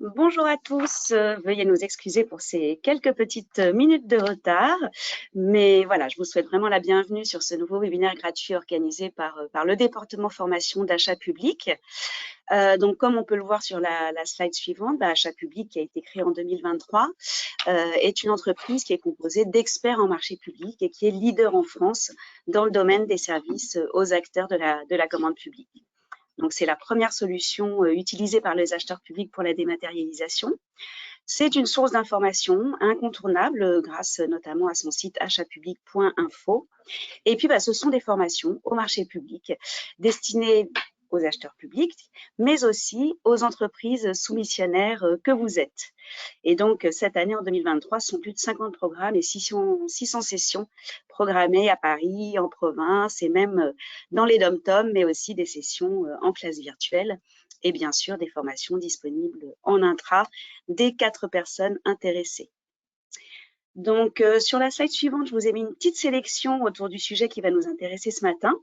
Bonjour à tous, veuillez nous excuser pour ces quelques petites minutes de retard, mais voilà, je vous souhaite vraiment la bienvenue sur ce nouveau webinaire gratuit organisé par le département formation d'achat public. Donc, comme on peut le voir sur la slide suivante, Achat public qui a été créé en 2023 est une entreprise qui est composée d'experts en marché public et qui est leader en France dans le domaine des services aux acteurs de la commande publique. Donc, c'est la première solution utilisée par les acheteurs publics pour la dématérialisation. C'est une source d'information incontournable grâce notamment à son site achatpublic.info. Et puis, ce sont des formations au marché public destinées aux acheteurs publics, mais aussi aux entreprises soumissionnaires que vous êtes. Et donc, cette année, en 2023, ce sont plus de 50 programmes et 600 sessions programmées à Paris, en province et même dans les dom-toms, mais aussi des sessions en classe virtuelle et bien sûr des formations disponibles en intra des 4 personnes intéressées. Donc, sur la slide suivante, je vous ai mis une petite sélection autour du sujet qui va nous intéresser ce matin.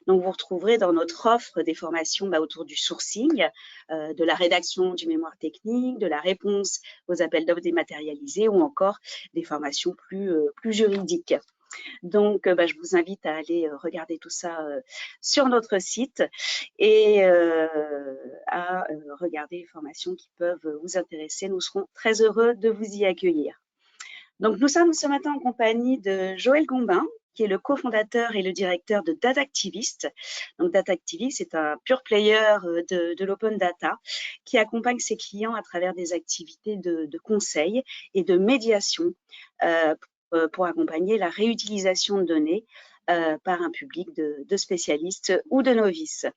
Donc, vous retrouverez dans notre offre des formations autour du sourcing, de la rédaction du mémoire technique, de la réponse aux appels d'offres dématérialisés ou encore des formations plus juridiques. Donc, je vous invite à aller regarder tout ça sur notre site et à regarder les formations qui peuvent vous intéresser. Nous serons très heureux de vous y accueillir. Donc, nous sommes ce matin en compagnie de Joël Gombin, qui est le cofondateur et le directeur de Datactivist. Donc, Datactivist, c'est un pure player de l'open data qui accompagne ses clients à travers des activités de conseil et de médiation pour accompagner la réutilisation de données par un public de spécialistes ou de novices.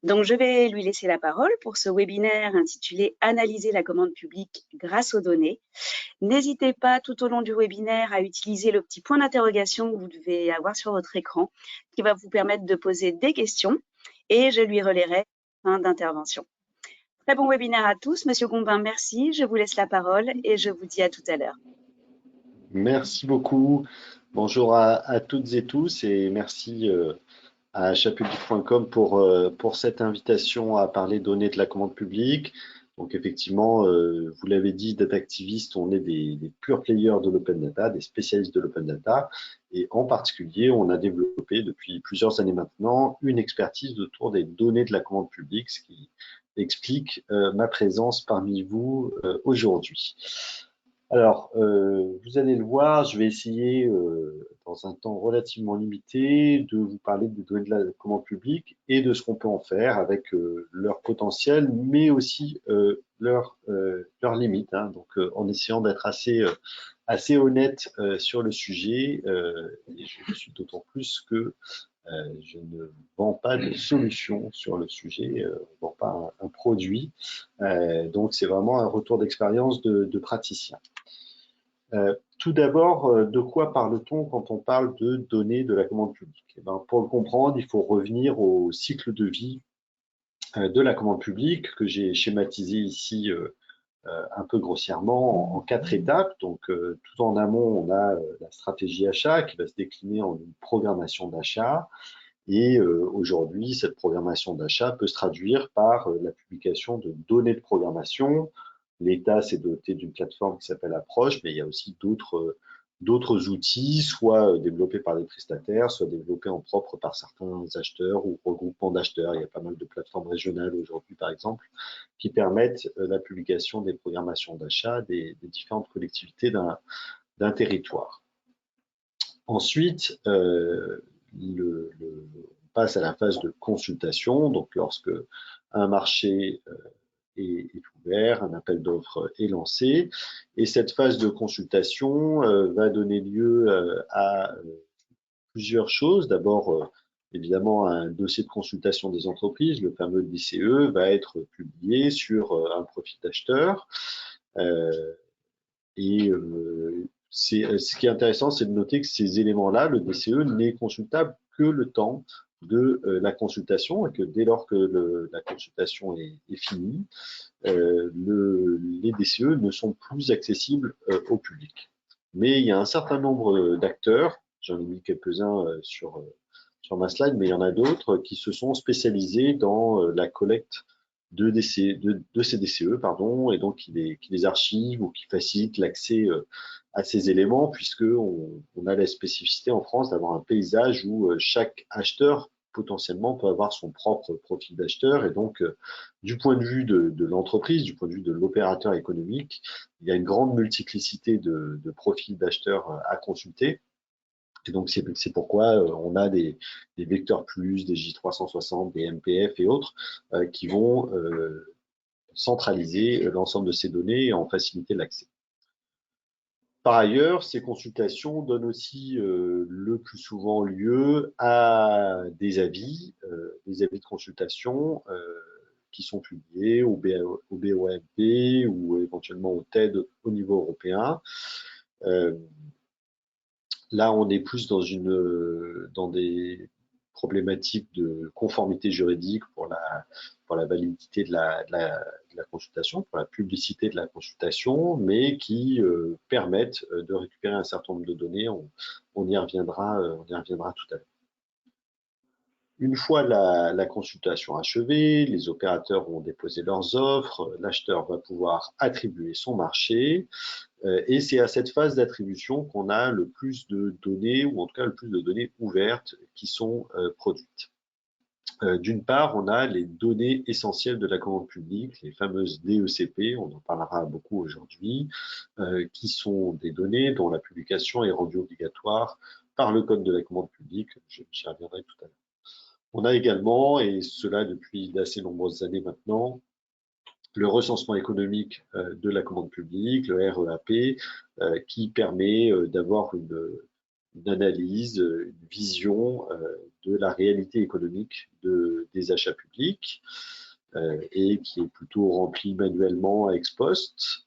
Donc, je vais lui laisser la parole pour ce webinaire intitulé « Analyser la commande publique grâce aux données ». N'hésitez pas tout au long du webinaire à utiliser le petit point d'interrogation que vous devez avoir sur votre écran qui va vous permettre de poser des questions et je lui relayerai en fin d'intervention. Très bon webinaire à tous. Monsieur Gombin, merci. Je vous laisse la parole et je vous dis à tout à l'heure. Merci beaucoup. Bonjour à toutes et tous et merci à achatpublic.com pour cette invitation à parler données de la commande publique. Donc effectivement, vous l'avez dit, Datactivist, on est des pure players de l'open data, des spécialistes de l'open data. Et en particulier, on a développé depuis plusieurs années maintenant une expertise autour des données de la commande publique, ce qui explique ma présence parmi vous aujourd'hui. Alors, vous allez le voir, je vais essayer, dans un temps relativement limité, de vous parler des données de la commande publique et de ce qu'on peut en faire avec leur potentiel, mais aussi leurs limites. Hein. Donc, en essayant d'être assez honnête sur le sujet, et je suis d'autant plus que je ne vends pas de solution sur le sujet, je ne vends pas un produit. Donc, c'est vraiment un retour d'expérience de praticien. Tout d'abord, de quoi parle-t-on quand on parle de données de la commande publique? Pour le comprendre, il faut revenir au cycle de vie de la commande publique que j'ai schématisé ici un peu grossièrement en 4 étapes. Donc, tout en amont, on a la stratégie achat qui va se décliner en une programmation d'achat. Et aujourd'hui, cette programmation d'achat peut se traduire par la publication de données de programmation. L'État s'est doté d'une plateforme qui s'appelle Approche, mais il y a aussi d'autres outils, soit développés par des prestataires, soit développés en propre par certains acheteurs ou regroupements d'acheteurs. Il y a pas mal de plateformes régionales aujourd'hui, par exemple, qui permettent la publication des programmations d'achat des différentes collectivités d'un territoire. Ensuite, on passe à la phase de consultation. Donc, lorsque un marché est ouvert, un appel d'offres est lancé. Et cette phase de consultation va donner lieu à plusieurs choses. D'abord, évidemment, un dossier de consultation des entreprises, le fameux DCE, va être publié sur un profil d'acheteur. Ce qui est intéressant, c'est de noter que ces éléments-là, le DCE, n'est consultable que le temps de la consultation et que dès lors que la consultation est finie, les DCE ne sont plus accessibles au public. Mais il y a un certain nombre d'acteurs, j'en ai mis quelques-uns sur ma slide, mais il y en a d'autres qui se sont spécialisés dans la collecte de ces DCE, pardon, et donc qui les archive ou qui facilite l'accès à ces éléments, puisque on a la spécificité en France d'avoir un paysage où chaque acheteur potentiellement peut avoir son propre profil d'acheteur, et donc du point de vue de l'entreprise, du point de vue de l'opérateur économique, il y a une grande multiplicité de profils d'acheteurs à consulter. Et donc, c'est pourquoi on a des vecteurs plus, des J360, des MPF et autres qui vont centraliser l'ensemble de ces données et en faciliter l'accès. Par ailleurs, ces consultations donnent aussi le plus souvent lieu à des avis de consultation qui sont publiés au BOMP ou éventuellement au TED au niveau européen. Là, on est plus dans des problématiques de conformité juridique pour la validité de la consultation, pour la publicité de la consultation, mais qui permettent de récupérer un certain nombre de données. On y reviendra tout à l'heure. Une fois la consultation achevée, les opérateurs ont déposé leurs offres, l'acheteur va pouvoir attribuer son marché, et c'est à cette phase d'attribution qu'on a le plus de données, ou en tout cas le plus de données ouvertes qui sont produites. D'une part, on a les données essentielles de la commande publique, les fameuses DECP, on en parlera beaucoup aujourd'hui, qui sont des données dont la publication est rendue obligatoire par le Code de la commande publique, j'y reviendrai tout à l'heure. On a également, et cela depuis d'assez nombreuses années maintenant, le recensement économique de la commande publique, le REAP, qui permet d'avoir une analyse, une vision de la réalité économique des achats publics et qui est plutôt rempli manuellement ex post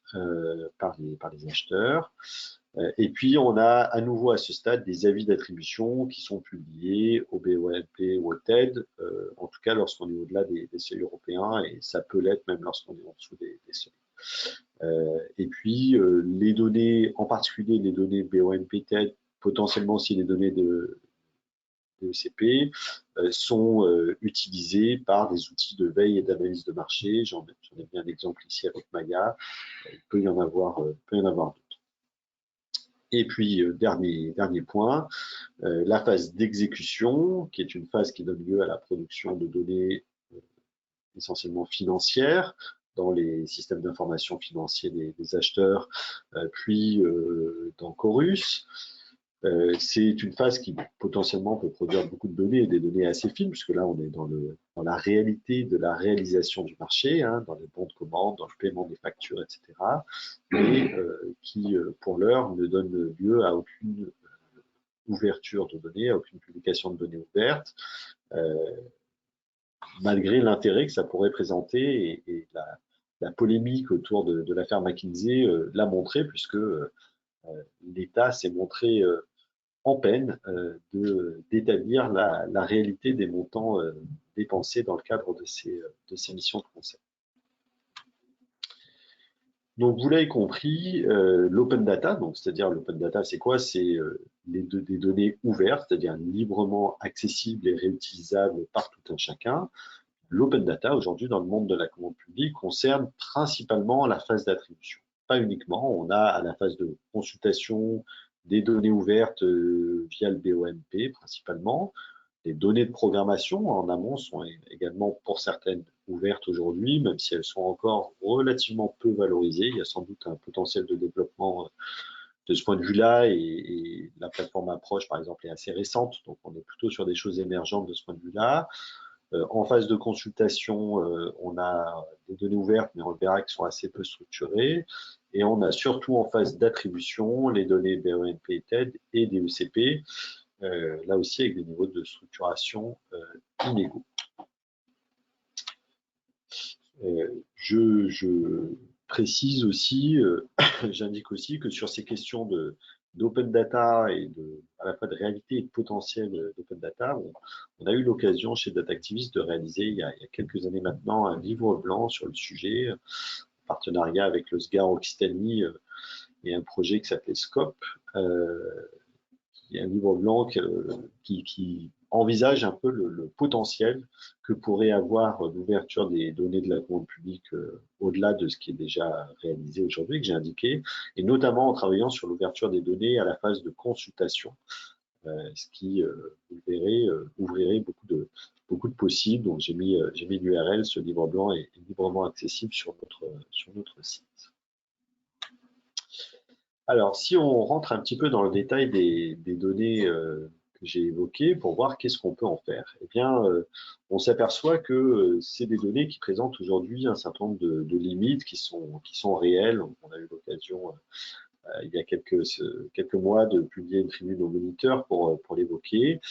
par les acheteurs. Et puis, on a à nouveau à ce stade des avis d'attribution qui sont publiés au BOMP ou au TED, en tout cas lorsqu'on est au-delà des seuils européens, et ça peut l'être même lorsqu'on est en dessous des seuils. Et puis, les données, en particulier les données BOMP, TED, potentiellement aussi les données de ECP, sont utilisées par des outils de veille et d'analyse de marché. J'en ai bien un exemple ici avec Maya. Il peut y en avoir d'autres. Et puis, dernier point, la phase d'exécution, qui est une phase qui donne lieu à la production de données essentiellement financières dans les systèmes d'information financiers des acheteurs, puis dans Chorus. C'est une phase qui potentiellement peut produire beaucoup de données, et des données assez fines, puisque là, on est dans la réalité de la réalisation du marché, hein, dans les bons de commande, dans le paiement des factures, etc., mais qui, pour l'heure, ne donne lieu à aucune ouverture de données, à aucune publication de données ouvertes, malgré l'intérêt que ça pourrait présenter, et la polémique autour de l'affaire McKinsey l'a montré, puisque l'État s'est montré en peine d'établir la réalité des montants dépensés dans le cadre de ces missions de conseil. Donc, vous l'avez compris, l'open data, donc c'est-à-dire l'open data, c'est quoi? C'est des données ouvertes, c'est-à-dire librement accessibles et réutilisables par tout un chacun. L'open data, aujourd'hui, dans le monde de la commande publique, concerne principalement la phase d'attribution. Pas uniquement, on a à la phase de consultation des données ouvertes via le BOMP principalement. Les données de programmation en amont sont également pour certaines ouvertes aujourd'hui, même si elles sont encore relativement peu valorisées. Il y a sans doute un potentiel de développement de ce point de vue-là, et la plateforme Approche, par exemple, est assez récente, donc on est plutôt sur des choses émergentes de ce point de vue-là. En phase de consultation, on a des données ouvertes, mais on verra qu'elles sont assez peu structurées. Et on a surtout en phase d'attribution les données BOMP, TED et DECP, là aussi avec des niveaux de structuration inégaux. Je précise aussi, j'indique aussi que sur ces questions d'open data et à la fois de réalité et de potentiel d'open data, on a eu l'occasion chez Data Activist de réaliser il y a quelques années maintenant un livre blanc sur le sujet, en partenariat avec le SGAR Occitanie et un projet qui s'appelait Scope, qui est un livre blanc qui envisage un peu le potentiel que pourrait avoir l'ouverture des données de la commande publique au-delà de ce qui est déjà réalisé aujourd'hui, que j'ai indiqué, et notamment en travaillant sur l'ouverture des données à la phase de consultation, ce qui, vous le verrez, ouvrirait beaucoup de possibles. Donc j'ai mis l'URL, ce livre blanc est librement accessible sur notre site. Alors, si on rentre un petit peu dans le détail des données que j'ai évoquées pour voir qu'est-ce qu'on peut en faire, eh bien, on s'aperçoit que c'est des données qui présentent aujourd'hui un certain nombre de limites qui sont réelles. On a eu l'occasion il y a quelques mois de publier une tribune au Moniteur pour l'évoquer.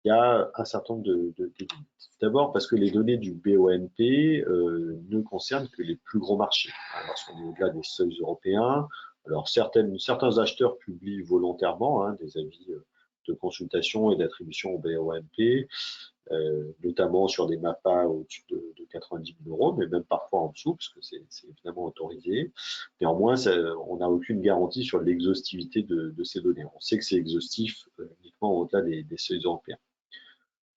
Il y a un certain nombre de limites. D'abord parce que les données du BONP ne concernent que les plus gros marchés. Lorsqu'on est au-delà des seuils européens, alors certains acheteurs publient volontairement des avis de consultation et d'attribution au BONP, notamment sur des MAPA au-dessus de 90 000 euros, mais même parfois en dessous, parce que c'est évidemment autorisé. Néanmoins, on n'a aucune garantie sur l'exhaustivité de ces données. On sait que c'est exhaustif uniquement au-delà des seuils européens.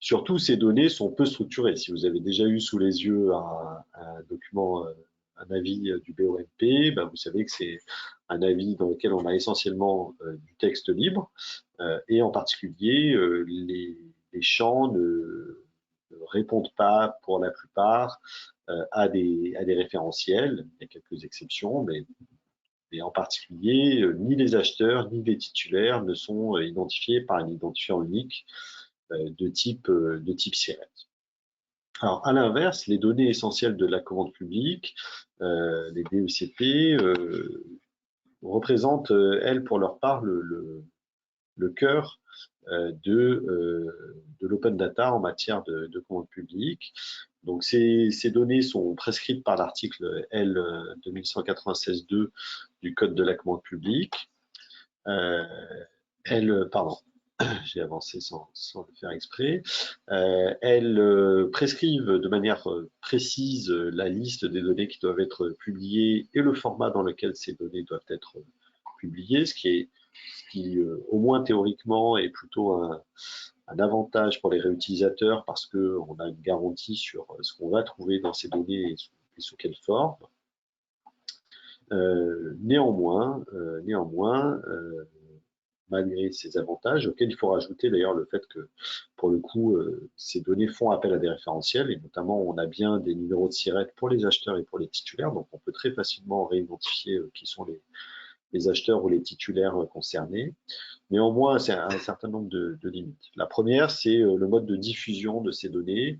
Surtout, ces données sont peu structurées. Si vous avez déjà eu sous les yeux un document, un avis du BONP, ben vous savez que c'est un avis dans lequel on a essentiellement du texte libre, et en particulier, les champs ne répondent pas pour la plupart à des référentiels. Il y a quelques exceptions, mais en particulier, ni les acheteurs ni les titulaires ne sont identifiés par un identifiant unique de type SIRET. Alors, à l'inverse, les données essentielles de la commande publique, les DECP, représentent, elles, pour leur part, le cœur de l'open data en matière de commande publique. Donc, ces données sont prescrites par l'article L 2196-2 du Code de la commande publique. Pardon, j'ai avancé sans le faire exprès. Elles prescrivent de manière précise la liste des données qui doivent être publiées et le format dans lequel ces données doivent être publiées, ce qui au moins théoriquement, est plutôt un avantage pour les réutilisateurs parce qu'on a une garantie sur ce qu'on va trouver dans ces données et sous quelle forme. Néanmoins, malgré ces avantages, auxquels il faut rajouter d'ailleurs le fait que, pour le coup, ces données font appel à des référentiels, et notamment on a bien des numéros de SIRET pour les acheteurs et pour les titulaires, donc on peut très facilement réidentifier qui sont les acheteurs ou les titulaires concernés. Néanmoins, c'est un certain nombre de limites. La première, c'est le mode de diffusion de ces données.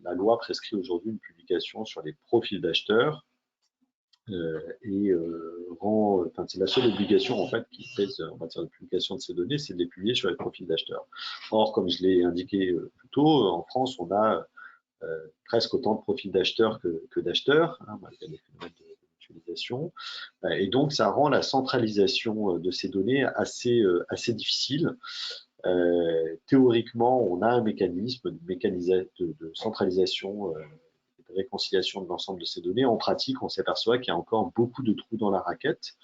La loi prescrit aujourd'hui une publication sur les profils d'acheteurs, et c'est la seule obligation en fait qui pèse en matière de publication de ces données, c'est de les publier sur les profils d'acheteurs. Or, comme je l'ai indiqué plus tôt, en France, on a presque autant de profils d'acheteurs que d'acheteurs, malgré les phénomènes d'utilisation, et donc ça rend la centralisation de ces données assez difficile. Théoriquement, on a un mécanisme de centralisation, de réconciliation de l'ensemble de ces données. En pratique, on s'aperçoit qu'il y a encore beaucoup de trous dans la raquette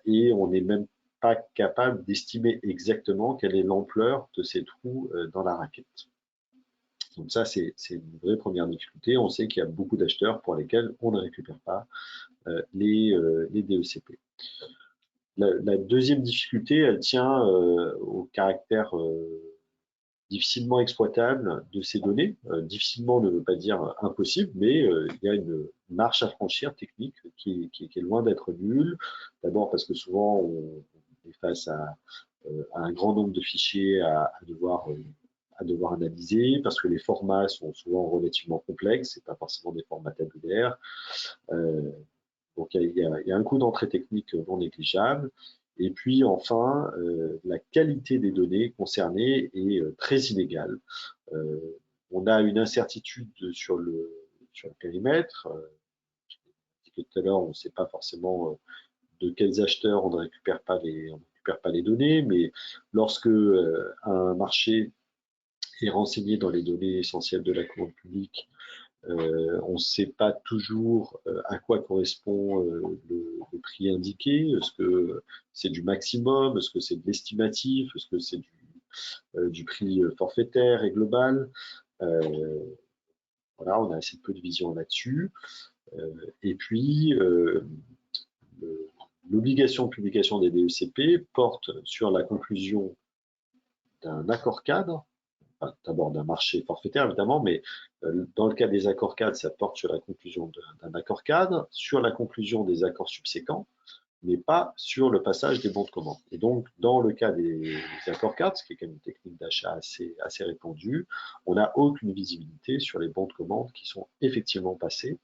et on n'est même pas capable d'estimer exactement quelle est l'ampleur de ces trous dans la raquette. Donc ça, c'est une vraie première difficulté. On sait qu'il y a beaucoup d'acheteurs pour lesquels on ne récupère pas les DECP. La deuxième difficulté, elle tient au caractère difficilement exploitable de ces données. Difficilement ne veut pas dire impossible, mais il y a une marche à franchir technique qui est loin d'être nulle. D'abord parce que souvent on est face à un grand nombre de fichiers à devoir analyser, parce que les formats sont souvent relativement complexes, c'est pas forcément des formats tabulaires. Donc il y a un coût d'entrée technique non négligeable. Et puis enfin, la qualité des données concernées est très inégale. On a une incertitude sur le périmètre. J'ai dit tout à l'heure, on ne sait pas forcément de quels acheteurs on ne récupère pas les données, mais lorsque un marché est renseigné dans les données essentielles de la commande publique, on ne sait pas toujours à quoi correspond le prix indiqué. Est-ce que c'est du maximum? Est-ce que c'est de l'estimatif? Est-ce que c'est du prix forfaitaire et global. Voilà, on a assez peu de vision là-dessus. Et puis, l'obligation de publication des DECP porte sur la conclusion d'un accord cadre, d'abord d'un marché forfaitaire évidemment, mais dans le cas des accords cadres, ça porte sur la conclusion d'un accord cadre, sur la conclusion des accords subséquents, mais pas sur le passage des bons de commande. Et donc, dans le cas des accords cadres, ce qui est quand même une technique d'achat assez répandue, on n'a aucune visibilité sur les bons de commande qui sont effectivement passés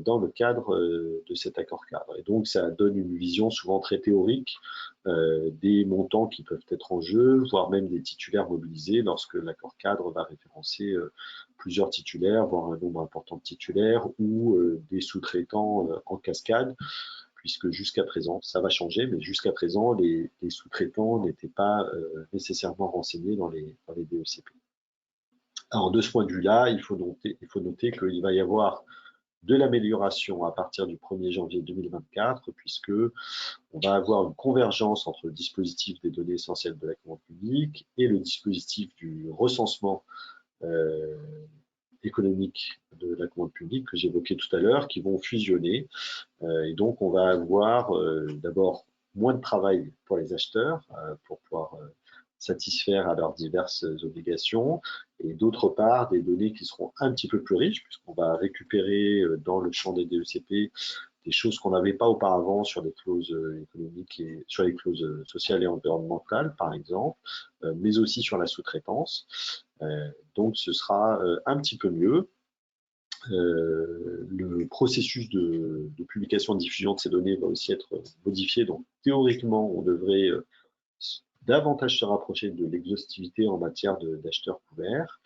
dans le cadre de cet accord cadre. Et donc, ça donne une vision souvent très théorique des montants qui peuvent être en jeu, voire même des titulaires mobilisés lorsque l'accord cadre va référencer plusieurs titulaires, voire un nombre important de titulaires, ou des sous-traitants en cascade, puisque jusqu'à présent, ça va changer, mais jusqu'à présent, les sous-traitants n'étaient pas nécessairement renseignés dans les DECP. Alors, de ce point de vue-là, il faut noter qu'il va y avoir de l'amélioration à partir du 1er janvier 2024, puisque on va avoir une convergence entre le dispositif des données essentielles de la commande publique et le dispositif du recensement économique de la commande publique que j'évoquais tout à l'heure, qui vont fusionner. Et donc, on va avoir d'abord moins de travail pour les acheteurs pour pouvoir satisfaire à leurs diverses obligations, et d'autre part des données qui seront un petit peu plus riches, puisqu'on va récupérer dans le champ des DECP des choses qu'on n'avait pas auparavant sur les clauses économiques et sur les clauses sociales et environnementales, par exemple, mais aussi sur la sous-traitance. Donc, ce sera un petit peu mieux. Le processus de publication et de diffusion de ces données va aussi être modifié. Donc, théoriquement, on devrait davantage se rapprocher de l'exhaustivité en matière d'acheteurs couverts.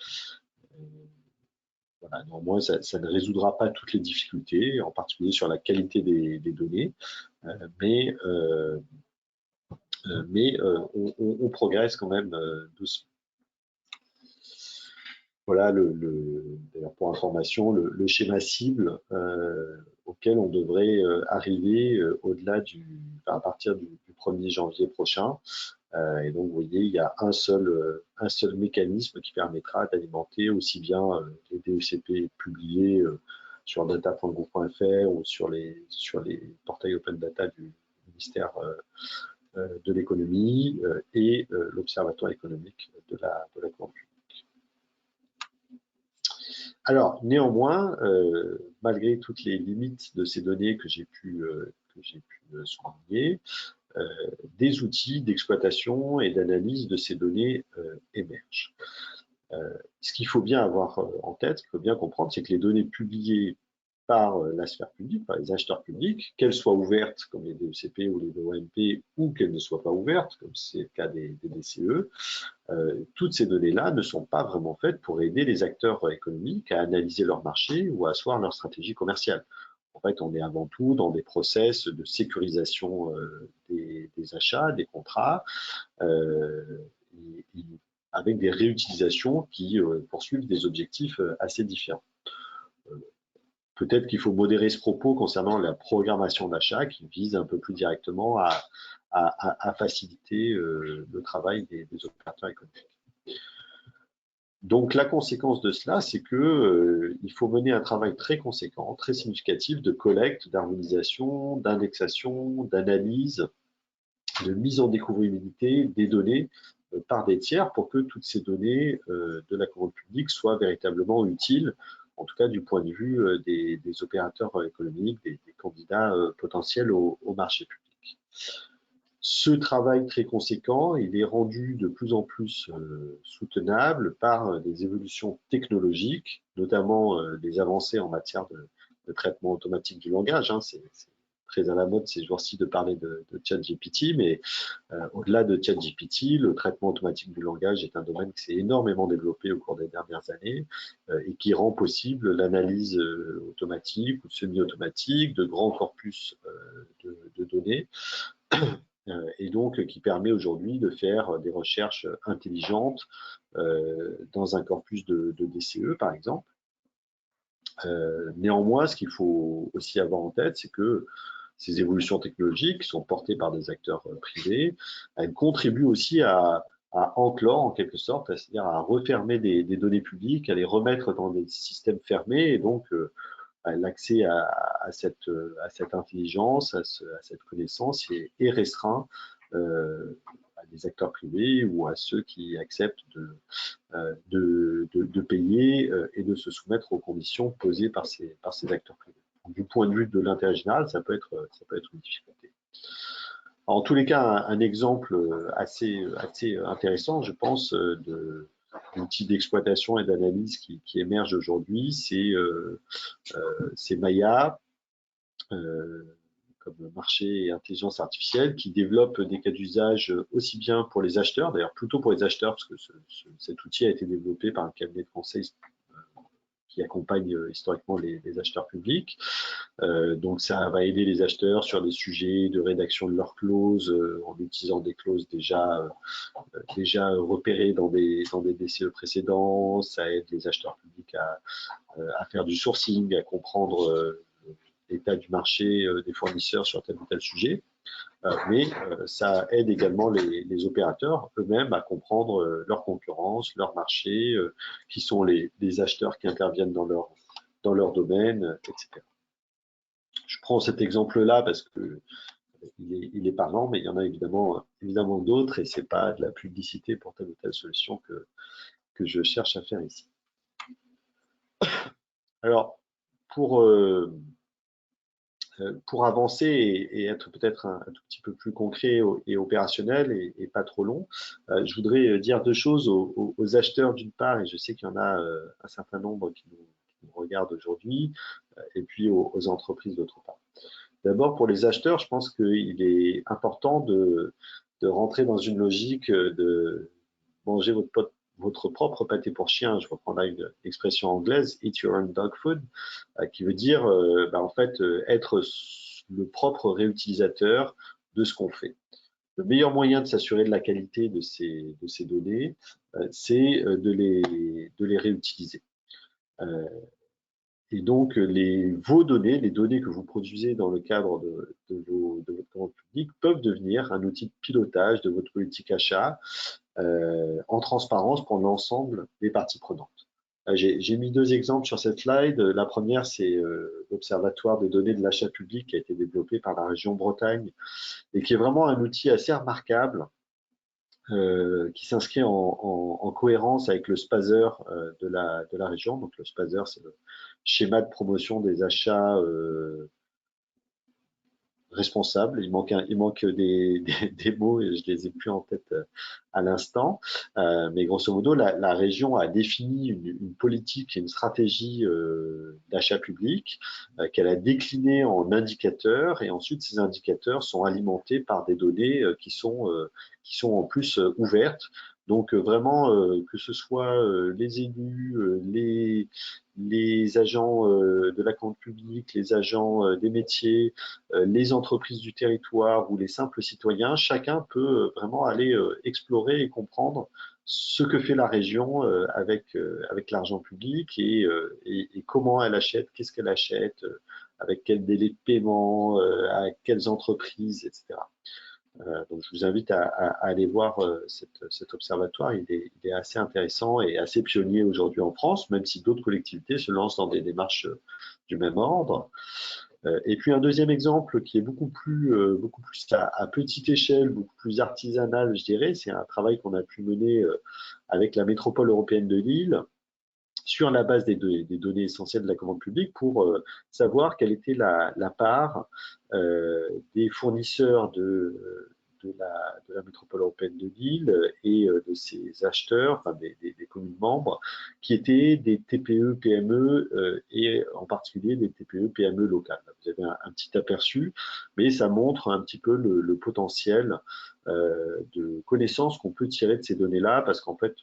Voilà, néanmoins, ça ne résoudra pas toutes les difficultés, en particulier sur la qualité des données, mais on progresse quand même doucement. Voilà, d'ailleurs pour information, le schéma cible auquel on devrait arriver au-delà à partir du 1er janvier prochain. Et donc, vous voyez, il y a un seul mécanisme qui permettra d'alimenter aussi bien les DECP publiés sur data.gouv.fr ou sur les portails open data du ministère de l'économie et l'Observatoire économique de la commande publique. Alors, néanmoins, malgré toutes les limites de ces données que j'ai pu souligner, des outils d'exploitation et d'analyse de ces données émergent. Ce qu'il faut bien avoir en tête, ce qu'il faut bien comprendre, c'est que les données publiées par la sphère publique, par les acheteurs publics, qu'elles soient ouvertes comme les DECP ou les DOMP, ou qu'elles ne soient pas ouvertes, comme c'est le cas des DCE, toutes ces données-là ne sont pas vraiment faites pour aider les acteurs économiques à analyser leur marché ou à asseoir leur stratégie commerciale. En fait, on est avant tout dans des process de sécurisation des achats, des contrats, avec des réutilisations qui poursuivent des objectifs assez différents. Peut-être qu'il faut modérer ce propos concernant la programmation d'achat qui vise un peu plus directement à faciliter le travail des opérateurs économiques. Donc la conséquence de cela, c'est que il faut mener un travail très conséquent, très significatif de collecte, d'harmonisation, d'indexation, d'analyse, de mise en découvrabilité des données par des tiers pour que toutes ces données de la commande publique soient véritablement utiles, en tout cas du point de vue des opérateurs économiques, des candidats potentiels au marché public. Ce travail très conséquent, il est rendu de plus en plus soutenable par des évolutions technologiques, notamment des avancées en matière de traitement automatique du langage. Hein. C'est très à la mode ces jours-ci de parler de ChatGPT, mais au-delà de ChatGPT, le traitement automatique du langage est un domaine qui s'est énormément développé au cours des dernières années et qui rend possible l'analyse automatique ou semi-automatique de grands corpus de données. Et donc qui permet aujourd'hui de faire des recherches intelligentes dans un corpus de DCE, par exemple. Néanmoins, ce qu'il faut aussi avoir en tête, c'est que ces évolutions technologiques qui sont portées par des acteurs privés, elles contribuent aussi à à enclore en quelque sorte, c'est-à-dire à refermer des données publiques, à les remettre dans des systèmes fermés, et donc l'accès à cette intelligence, à cette connaissance est restreint à des acteurs privés ou à ceux qui acceptent de payer et de se soumettre aux conditions posées par ces acteurs privés. Du point de vue de l'intérêt général, ça peut être une difficulté. En tous les cas, un exemple assez intéressant, je pense, d'outils d'exploitation et d'analyse qui émergent aujourd'hui, c'est Maya, comme marché et intelligence artificielle, qui développe des cas d'usage aussi bien pour les acheteurs, d'ailleurs plutôt pour les acheteurs, parce que cet outil a été développé par un cabinet de conseil qui accompagne historiquement les acheteurs publics. Donc ça va aider les acheteurs sur des sujets de rédaction de leurs clauses en utilisant des clauses déjà repérées dans des DCE précédents. Ça aide les acheteurs publics à faire du sourcing, à comprendre l'état du marché des fournisseurs sur tel ou tel sujet. Mais ça aide également les opérateurs eux-mêmes à comprendre leur concurrence, leur marché, qui sont les acheteurs qui interviennent dans leur domaine, etc. Je prends cet exemple-là parce que il est parlant, mais il y en a évidemment d'autres, et c'est pas de la publicité pour telle ou telle solution que je cherche à faire ici. Alors, pour avancer et être peut-être un tout petit peu plus concret et opérationnel et pas trop long, je voudrais dire deux choses aux acheteurs d'une part, et je sais qu'il y en a un certain nombre qui nous regardent aujourd'hui, et puis aux entreprises d'autre part. D'abord, pour les acheteurs, je pense qu'il est important de rentrer dans une logique de manger votre propre pâté pour chien. Je reprends là une expression anglaise, eat your own dog food, qui veut dire en fait être le propre réutilisateur de ce qu'on fait. Le meilleur moyen de s'assurer de la qualité de ces données, c'est de les réutiliser. Et donc, vos données, les données que vous produisez dans le cadre de votre commande publique peuvent devenir un outil de pilotage de votre politique achat en transparence pour l'ensemble des parties prenantes. J'ai mis deux exemples sur cette slide. La première, c'est l'Observatoire des données de l'achat public qui a été développé par la région Bretagne et qui est vraiment un outil assez remarquable qui s'inscrit en cohérence avec le SPASER de la région. Donc le SPASER, c'est le schéma de promotion des achats responsable. Il manque des mots et je les ai plus en tête à l'instant. Mais grosso modo, la région a défini une politique et une stratégie d'achat public qu'elle a déclinée en indicateurs et ensuite ces indicateurs sont alimentés par des données qui sont en plus ouvertes. Donc vraiment, que ce soit les élus, les agents de la commande publique, les agents des métiers, les entreprises du territoire ou les simples citoyens, chacun peut vraiment aller explorer et comprendre ce que fait la région avec l'argent public et comment elle achète, qu'est-ce qu'elle achète, avec quel délai de paiement, à quelles entreprises, etc. Donc je vous invite à aller voir cet observatoire, il est assez intéressant et assez pionnier aujourd'hui en France, même si d'autres collectivités se lancent dans des démarches du même ordre. Et puis un deuxième exemple qui est beaucoup plus à petite échelle, beaucoup plus artisanal, je dirais, c'est un travail qu'on a pu mener avec la métropole européenne de Lille sur la base des données essentielles de la commande publique pour savoir quelle était la part des fournisseurs de la métropole européenne de Lille et de ses acheteurs, enfin des communes membres, qui étaient des TPE, PME et en particulier des TPE, PME locales. Vous avez un petit aperçu, mais ça montre un petit peu le potentiel de connaissances qu'on peut tirer de ces données-là, parce qu'en fait,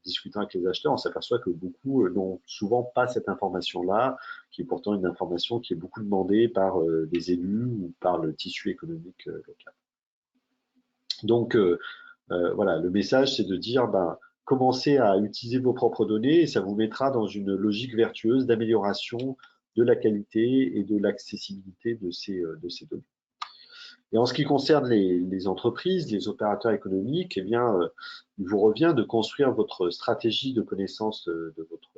discutant avec les acheteurs, on s'aperçoit que beaucoup n'ont souvent pas cette information-là, qui est pourtant une information qui est beaucoup demandée par les élus ou par le tissu économique local. Donc, voilà, le message, c'est de dire, commencez à utiliser vos propres données et ça vous mettra dans une logique vertueuse d'amélioration de la qualité et de l'accessibilité de ces données. Et en ce qui concerne les entreprises, les opérateurs économiques, eh bien, il vous revient de construire votre stratégie de connaissance de votre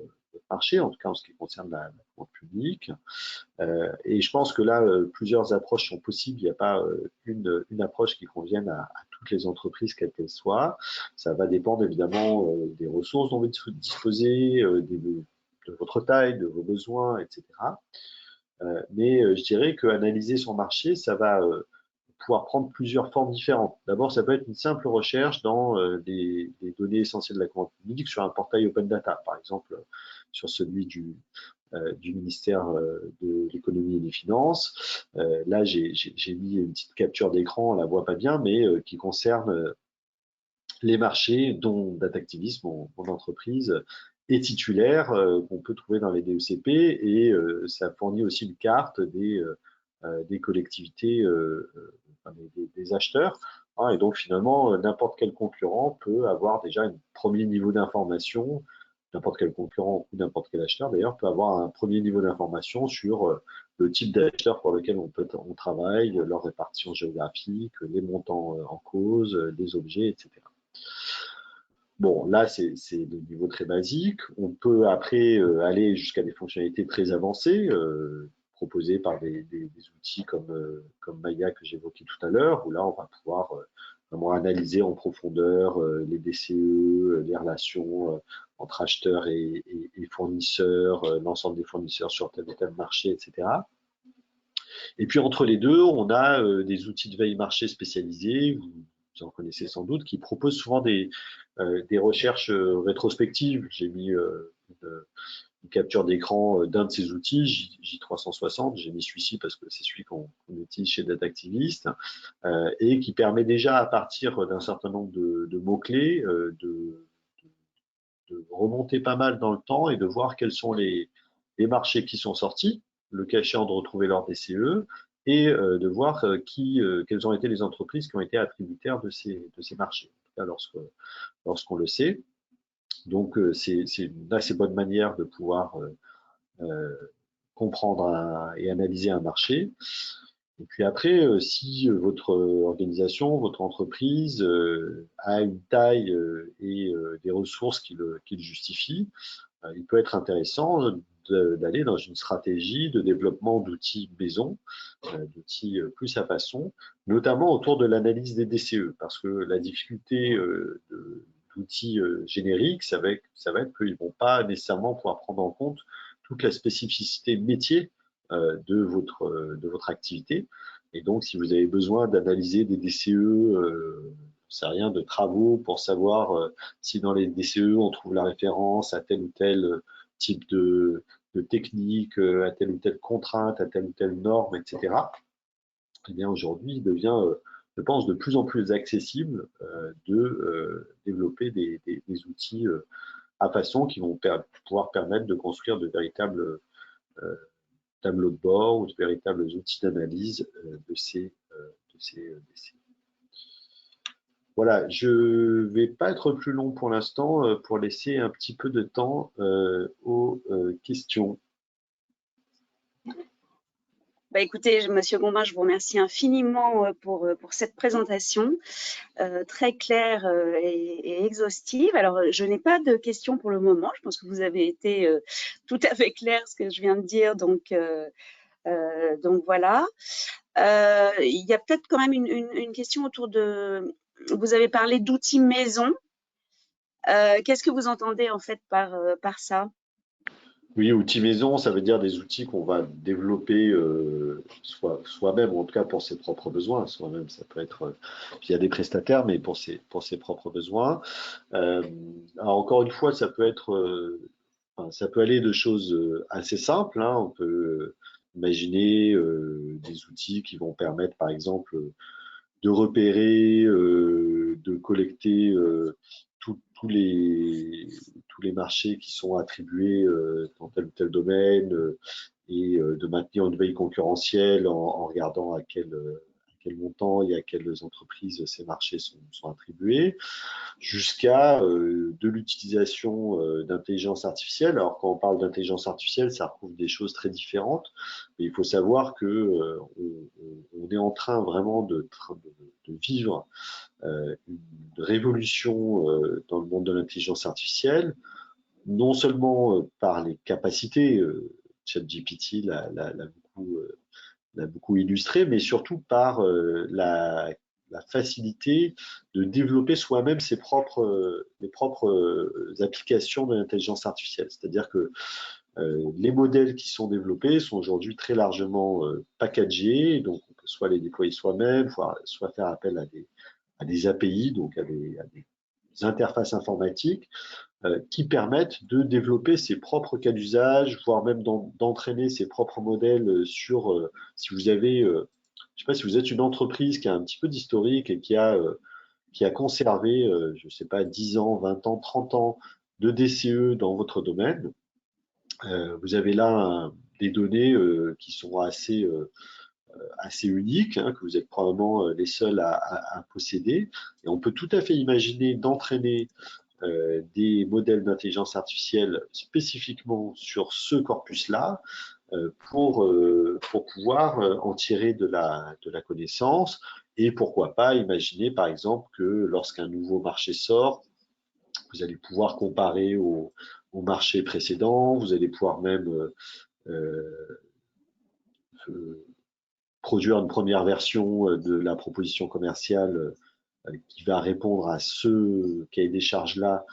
marché, en tout cas en ce qui concerne la commande publique. Et je pense que là, plusieurs approches sont possibles. Il n'y a pas une approche qui convienne à toutes les entreprises, quelles qu'elles soient. Ça va dépendre évidemment des ressources dont vous disposez, de votre taille, de vos besoins, etc. Mais je dirais qu'analyser son marché, ça va pouvoir prendre plusieurs formes différentes. D'abord, ça peut être une simple recherche dans des données essentielles de la commande publique sur un portail open data, par exemple sur celui du ministère de l'économie et des finances. Là, j'ai mis une petite capture d'écran, on la voit pas bien, mais qui concerne les marchés dont Datactivis, mon entreprise, est titulaire, qu'on peut trouver dans les DECP, et ça fournit aussi une carte des collectivités, enfin, des acheteurs. Hein, et donc finalement, n'importe quel concurrent peut avoir déjà un premier niveau d'information, n'importe quel concurrent ou n'importe quel acheteur d'ailleurs peut avoir un premier niveau d'information sur le type d'acheteur pour lequel on travaille, leur répartition géographique, les montants en cause, les objets, etc. Bon, là, c'est le niveau très basique. On peut après aller jusqu'à des fonctionnalités très avancées, proposées par des outils comme Maya que j'évoquais tout à l'heure, où là, on va pouvoir vraiment analyser en profondeur les DCE, les relations entre acheteurs et fournisseurs, l'ensemble des fournisseurs sur tel ou tel marché, etc. Et puis entre les deux, on a des outils de veille marché spécialisés, vous en connaissez sans doute, qui proposent souvent des recherches rétrospectives. J'ai mis une capture d'écran d'un de ces outils, J360, j'ai mis celui-ci parce que c'est celui qu'on utilise chez Datactivist, et qui permet déjà à partir d'un certain nombre de mots-clés de remonter pas mal dans le temps et de voir quels sont les marchés qui sont sortis, le cas échéant de retrouver leur DCE, et de voir quelles ont été les entreprises qui ont été attributaires de ces marchés, en tout cas lorsqu'on le sait. Donc c'est une assez bonne manière de pouvoir comprendre et analyser un marché. Et puis après, si votre organisation, votre entreprise a une taille et des ressources qui le justifient, il peut être intéressant d'aller dans une stratégie de développement d'outils maison, d'outils plus à façon, notamment autour de l'analyse des DCE, parce que la difficulté d'outils génériques, ça va être qu'ils ne vont pas nécessairement pouvoir prendre en compte toute la spécificité métier de votre activité. Et donc, si vous avez besoin d'analyser des DCE, c'est rien, de travaux pour savoir si dans les DCE on trouve la référence à tel ou tel type de technique, à telle ou telle contrainte, à telle ou telle norme, etc. Eh bien aujourd'hui, il devient, je pense, de plus en plus accessible de développer des outils à façon qui vont pouvoir permettre de construire de véritables tableaux de bord ou de véritables outils d'analyse de ces DCE. Voilà, je ne vais pas être plus long pour l'instant pour laisser un petit peu de temps aux questions. Bah, écoutez, Monsieur Gombin, je vous remercie infiniment pour cette présentation très claire et exhaustive. Alors, je n'ai pas de questions pour le moment. Je pense que vous avez été tout à fait clair ce que je viens de dire. Donc voilà. Il y a peut-être quand même une question autour de. Vous avez parlé d'outils maison. Qu'est-ce que vous entendez en fait par ça? Oui, outils maison, ça veut dire des outils qu'on va développer soi-même, ou en tout cas pour ses propres besoins. Soi-même, ça peut être via des prestataires, mais pour ses propres besoins. Alors encore une fois, ça peut être, ça peut aller de choses assez simples. Hein. On peut imaginer des outils qui vont permettre, par exemple, de repérer, de collecter tous les marchés qui sont attribués dans tel ou tel domaine et de maintenir une veille concurrentielle en regardant à quel quel montant et à quelles entreprises ces marchés sont attribués, jusqu'à de l'utilisation d'intelligence artificielle. Alors quand on parle d'intelligence artificielle, ça recouvre des choses très différentes, mais il faut savoir que on est en train vraiment de vivre une révolution dans le monde de l'intelligence artificielle, non seulement par les capacités, ChatGPT l'a beaucoup illustré, mais surtout par la facilité de développer soi-même les propres applications de l'intelligence artificielle. C'est-à-dire que les modèles qui sont développés sont aujourd'hui très largement packagés, donc on peut soit les déployer soi-même, soit faire appel à des API, donc à des interfaces informatiques, qui permettent de développer ses propres cas d'usage, voire même d'entraîner ses propres modèles sur, si vous avez, je ne sais pas, si vous êtes une entreprise qui a un petit peu d'historique et qui a conservé, je ne sais pas, 10 ans, 20 ans, 30 ans de DCE dans votre domaine, vous avez là des données qui sont assez uniques, hein, que vous êtes probablement les seuls à posséder. Et on peut tout à fait imaginer d'entraîner des modèles d'intelligence artificielle spécifiquement sur ce corpus-là pour pouvoir en tirer de la connaissance et pourquoi pas imaginer par exemple que lorsqu'un nouveau marché sort, vous allez pouvoir comparer au marché précédent, vous allez pouvoir même produire une première version de la proposition commerciale qui va répondre à ce cahier des charges-là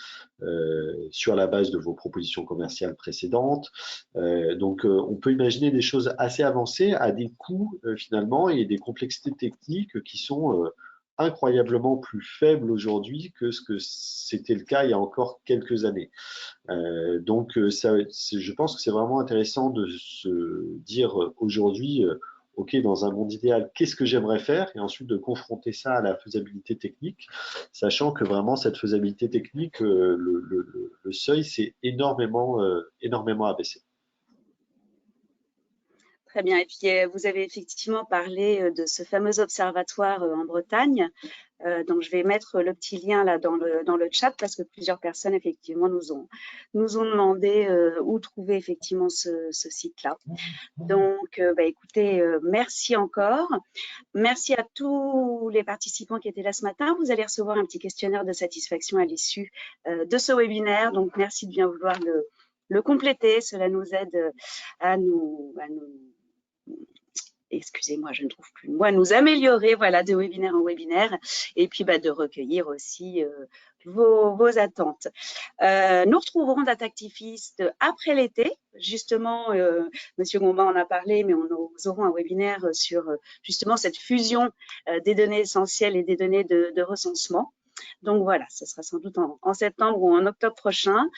sur la base de vos propositions commerciales précédentes. Donc, on peut imaginer des choses assez avancées à des coûts finalement et des complexités techniques qui sont incroyablement plus faibles aujourd'hui que ce que c'était le cas il y a encore quelques années. Donc, je pense que c'est vraiment intéressant de se dire aujourd'hui, OK, dans un monde idéal, qu'est-ce que j'aimerais faire? Et ensuite de confronter ça à la faisabilité technique, sachant que vraiment cette faisabilité technique, le seuil s'est énormément abaissé. Très bien. Et puis, vous avez effectivement parlé de ce fameux observatoire en Bretagne. Donc, je vais mettre le petit lien là dans le chat parce que plusieurs personnes, effectivement, nous ont demandé où trouver effectivement ce site-là. Donc, écoutez, merci encore. Merci à tous les participants qui étaient là ce matin. Vous allez recevoir un petit questionnaire de satisfaction à l'issue de ce webinaire. Donc, merci de bien vouloir le compléter. Cela nous aide à nous excusez-moi, je ne trouve plus le mot, à nous améliorer, voilà, de webinaire en webinaire, et puis de recueillir aussi vos attentes. Nous retrouverons Datactifist après l'été. Justement, Monsieur Gombin en a parlé, mais nous aurons un webinaire sur justement cette fusion des données essentielles et des données de recensement. Donc voilà, ce sera sans doute en septembre ou en octobre prochain.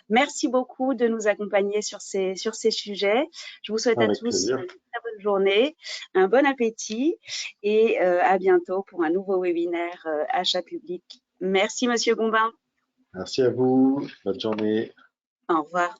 Merci beaucoup de nous accompagner sur ces sujets. Je vous souhaite à Avec tous plaisir. une très bonne journée, un bon appétit et à bientôt pour un nouveau webinaire achat public. Merci Monsieur Gombin. Merci à vous. Bonne journée. Au revoir.